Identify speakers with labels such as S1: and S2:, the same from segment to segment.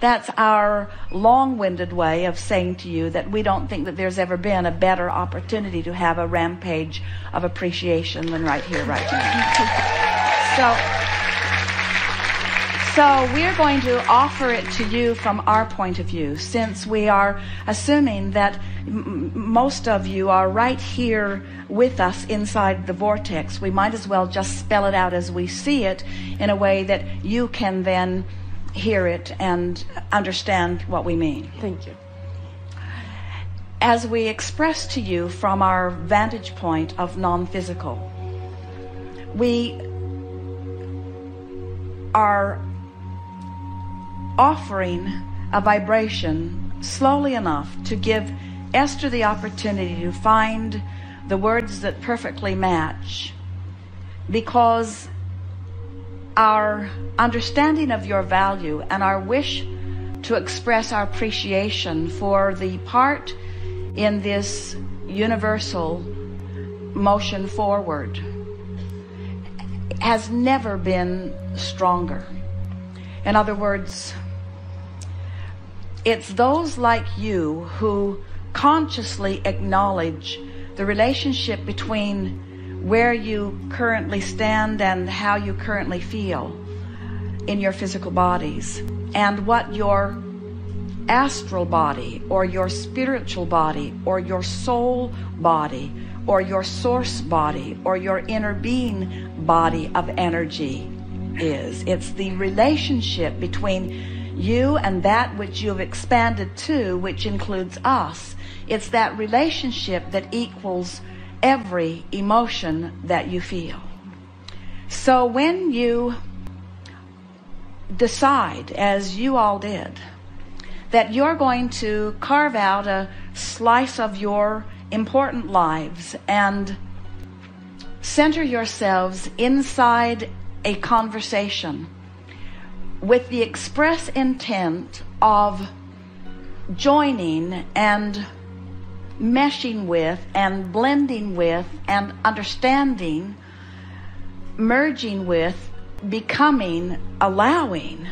S1: That's our long-winded way of saying to you that we don't think that there's ever been a better opportunity to have a rampage of appreciation than right here, right now. So we're going to offer it to you from our point of view, since we are assuming that most of you are right here with us inside the vortex. We might as well just spell it out as we see it in a way that you can then hear it and understand what we mean.
S2: Thank you.
S1: As we express to you from our vantage point of non-physical, we are offering a vibration slowly enough to give Esther the opportunity to find the words that perfectly match, because our understanding of your value and our wish to express our appreciation for the part in this universal motion forward has never been stronger. In other words, it's those like you who consciously acknowledge the relationship between where you currently stand and how you currently feel in your physical bodies, and what your astral body or your spiritual body or your soul body or your source body or your inner being body of energy is. It's the relationship between you and that which you've expanded to, which includes us. It's that relationship that equals every emotion that you feel. So when you decide, as you all did, that you're going to carve out a slice of your important lives and center yourselves inside a conversation with the express intent of joining and meshing with and blending with and understanding, merging with, becoming, allowing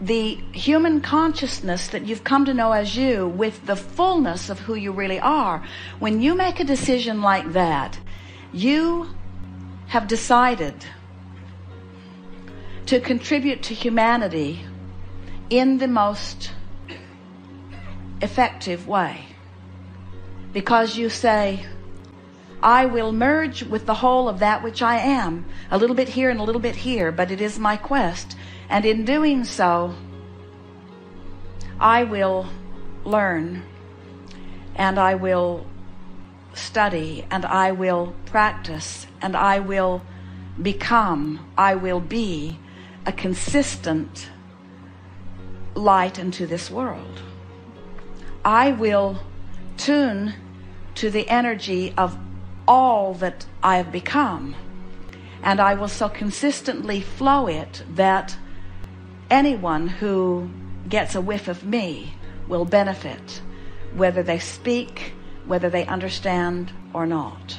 S1: the human consciousness that you've come to know as you with the fullness of who you really are. When you make a decision like that, you have decided to contribute to humanity in the most effective way. Because you say, I will merge with the whole of that which I am, a little bit here and a little bit here, but it is my quest. And in doing so, I will learn, and I will study, and I will practice, and I will become, I will be a consistent light into this world. I will tune to the energy of all that I have become, and I will so consistently flow it that anyone who gets a whiff of me will benefit, whether they speak, whether they understand or not.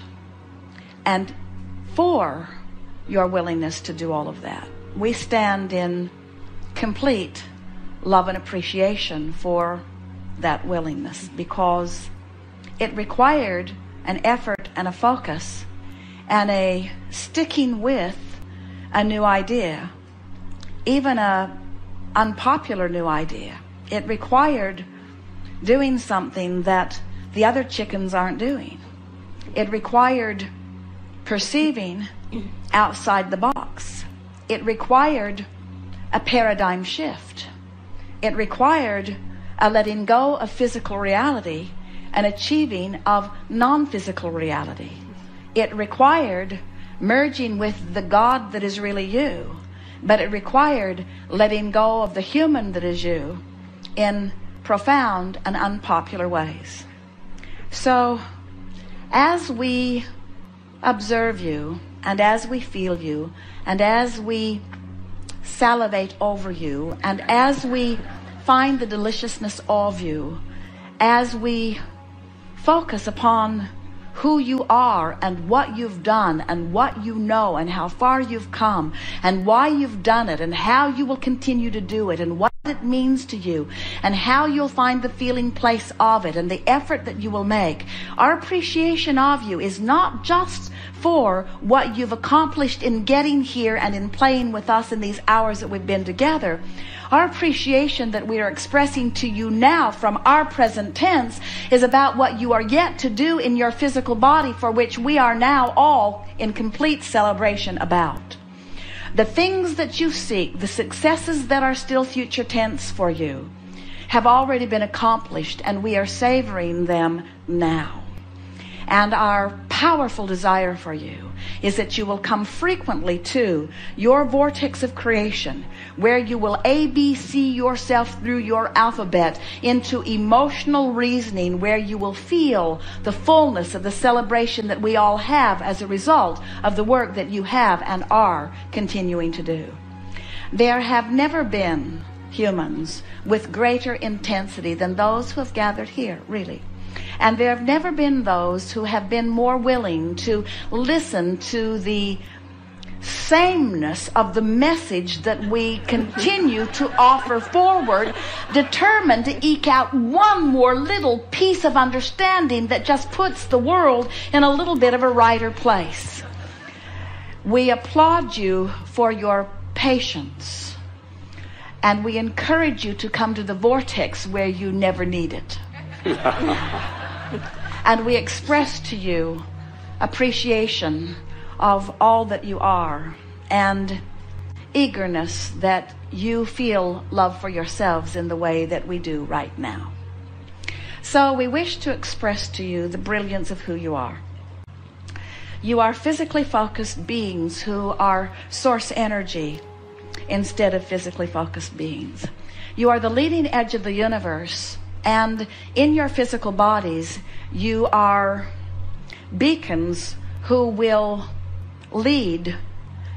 S1: And for your willingness to do all of that, we stand in complete love and appreciation for that willingness, because it required an effort and a focus and a sticking with a new idea, even a unpopular new idea. It required doing something that the other chickens aren't doing. It required perceiving outside the box. It required a paradigm shift. It required a letting go of physical reality and achieving of non-physical reality. It required merging with the God that is really you, but it required letting go of the human that is you in profound and unpopular ways. So as we observe you, and as we feel you, and as we salivate over you, and as we find the deliciousness of you, as we focus upon who you are and what you've done and what you know and how far you've come and why you've done it and how you will continue to do it and what it means to you and how you'll find the feeling place of it and the effort that you will make. Our appreciation of you is not just for what you've accomplished in getting here and in playing with us in these hours that we've been together. Our appreciation that we are expressing to you now from our present tense is about what you are yet to do in your physical body, for which we are now all in complete celebration about. The things that you seek, the successes that are still future tense for you, have already been accomplished, and we are savoring them now. And our powerful desire for you is that you will come frequently to your vortex of creation, where you will ABC yourself through your alphabet into emotional reasoning, where you will feel the fullness of the celebration that we all have as a result of the work that you have and are continuing to do. There have never been humans with greater intensity than those who have gathered here, really. And there have never been those who have been more willing to listen to the sameness of the message that we continue to offer forward, determined to eke out one more little piece of understanding that just puts the world in a little bit of a righter place. We applaud you for your patience, and we encourage you to come to the vortex where you never need it. And we express to you appreciation of all that you are and eagerness that you feel love for yourselves in the way that we do right now. So we wish to express to you the brilliance of who you are. You are physically focused beings who are source energy instead of physically focused beings. You are the leading edge of the universe, and in your physical bodies you are beacons who will lead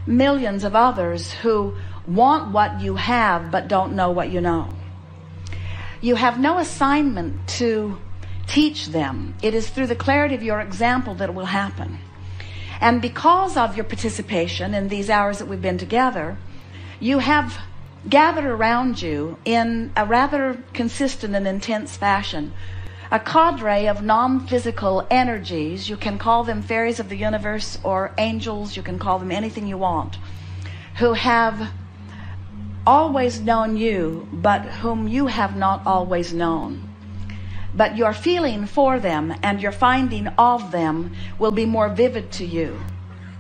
S1: millions of others who want what you have but don't know what you know. You have no assignment to teach them. It is through the clarity of your example that it will happen. And because of your participation in these hours that we've been together, you have gathered around you in a rather consistent and intense fashion a cadre of non-physical energies. You can call them fairies of the universe or angels, you can call them anything you want, who have always known you, but whom you have not always known. But your feeling for them and your finding of them will be more vivid to you.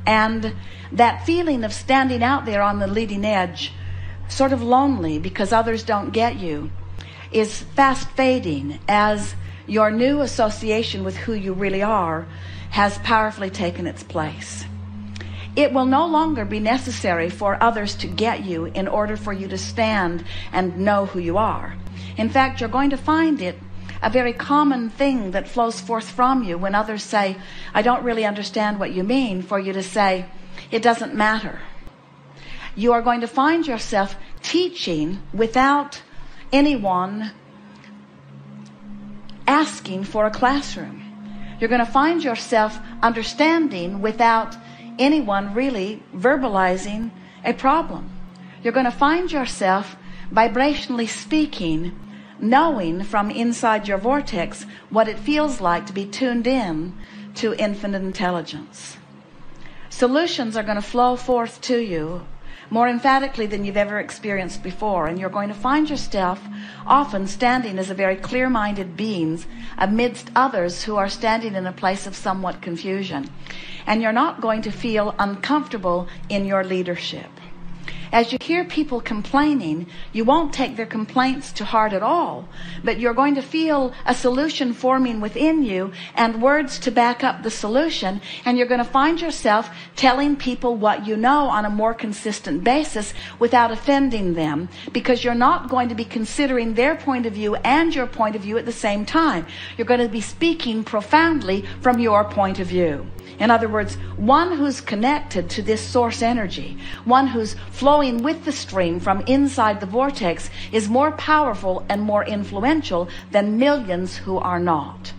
S1: And that feeling of standing out there on the leading edge, sort of lonely because others don't get you, is fast fading as your new association with who you really are has powerfully taken its place. It will no longer be necessary for others to get you in order for you to stand and know who you are. In fact, you're going to find it a very common thing that flows forth from you when others say, I don't really understand what you mean, for you to say, it doesn't matter. You are going to find yourself teaching without anyone asking for a classroom. You're going to find yourself understanding without anyone really verbalizing a problem. You're going to find yourself vibrationally speaking, knowing from inside your vortex what it feels like to be tuned in to infinite intelligence. Solutions are going to flow forth to you more emphatically than you've ever experienced before, and you're going to find yourself often standing as a very clear-minded beings amidst others who are standing in a place of somewhat confusion. And you're not going to feel uncomfortable in your leadership. As you hear people complaining, you won't take their complaints to heart at all, but you're going to feel a solution forming within you and words to back up the solution, and you're going to find yourself telling people what you know on a more consistent basis without offending them, because you're not going to be considering their point of view and your point of view at the same time. You're going to be speaking profoundly from your point of view. In other words, one who's connected to this source energy, one who's flowing with the stream from inside the vortex, is more powerful and more influential than millions who are not.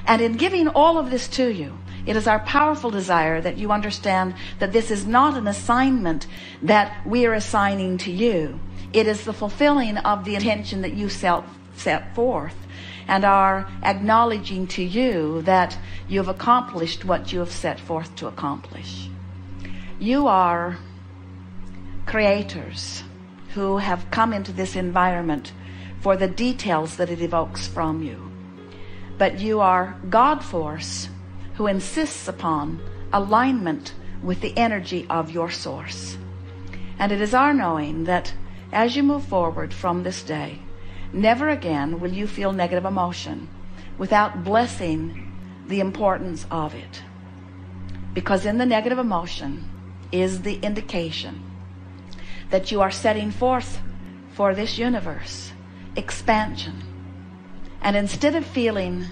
S1: And in giving all of this to you, It is our powerful desire that you understand that this is not an assignment that we are assigning to you. It is the fulfilling of the intention that you set forth, and are acknowledging to you that you have accomplished what you have set forth to accomplish. You are creators who have come into this environment for the details that it evokes from you. But you are God force who insists upon alignment with the energy of your source. And it is our knowing that as you move forward from this day, never again will you feel negative emotion without blessing the importance of it. Because in the negative emotion is the indication that you are setting forth for this universe expansion. And instead of feeling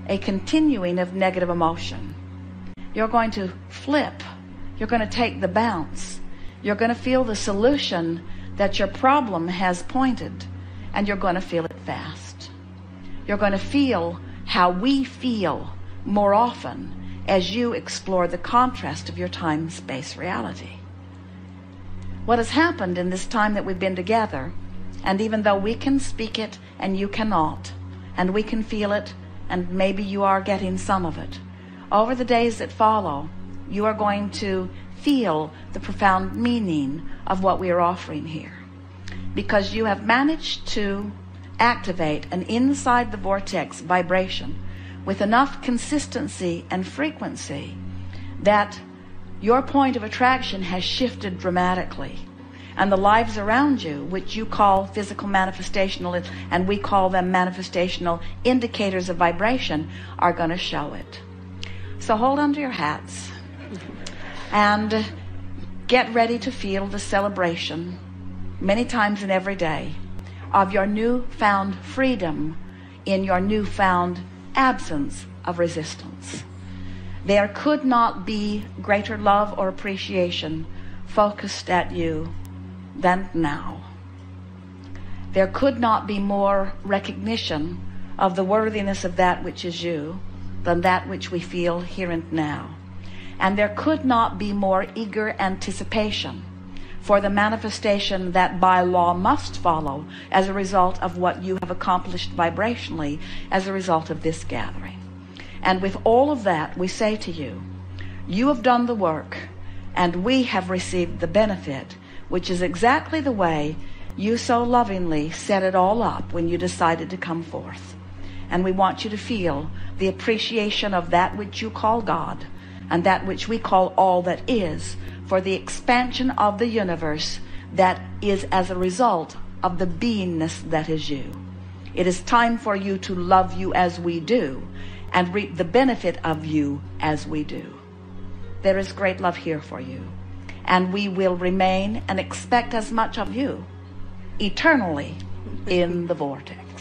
S1: a continuing of negative emotion, you're going to flip. You're going to take the bounce. You're going to feel the solution that your problem has pointed, and you're going to feel it fast. You're going to feel how we feel more often as you explore the contrast of your time-space reality. What has happened in this time that we've been together, and even though we can speak it and you cannot, and we can feel it, and maybe you are getting some of it, over the days that follow, you are going to feel the profound meaning of what we are offering here. Because you have managed to activate an inside the vortex vibration with enough consistency and frequency that your point of attraction has shifted dramatically. And the lives around you, which you call physical manifestational, and we call them manifestational indicators of vibration, are going to show it. So hold on to your hats and get ready to feel the celebration many times in every day of your newfound freedom in your newfound absence of resistance. There could not be greater love or appreciation focused at you than now. There could not be more recognition of the worthiness of that which is you than that which we feel here and now. And there could not be more eager anticipation for the manifestation that by law must follow as a result of what you have accomplished vibrationally as a result of this gathering. And with all of that, we say to you, you have done the work and we have received the benefit, which is exactly the way you so lovingly set it all up when you decided to come forth. And we want you to feel the appreciation of that which you call God and that which we call all that is, for the expansion of the universe that is as a result of the beingness that is you. It is time for you to love you as we do and reap the benefit of you as we do. There is great love here for you, and we will remain and expect as much of you eternally in the vortex.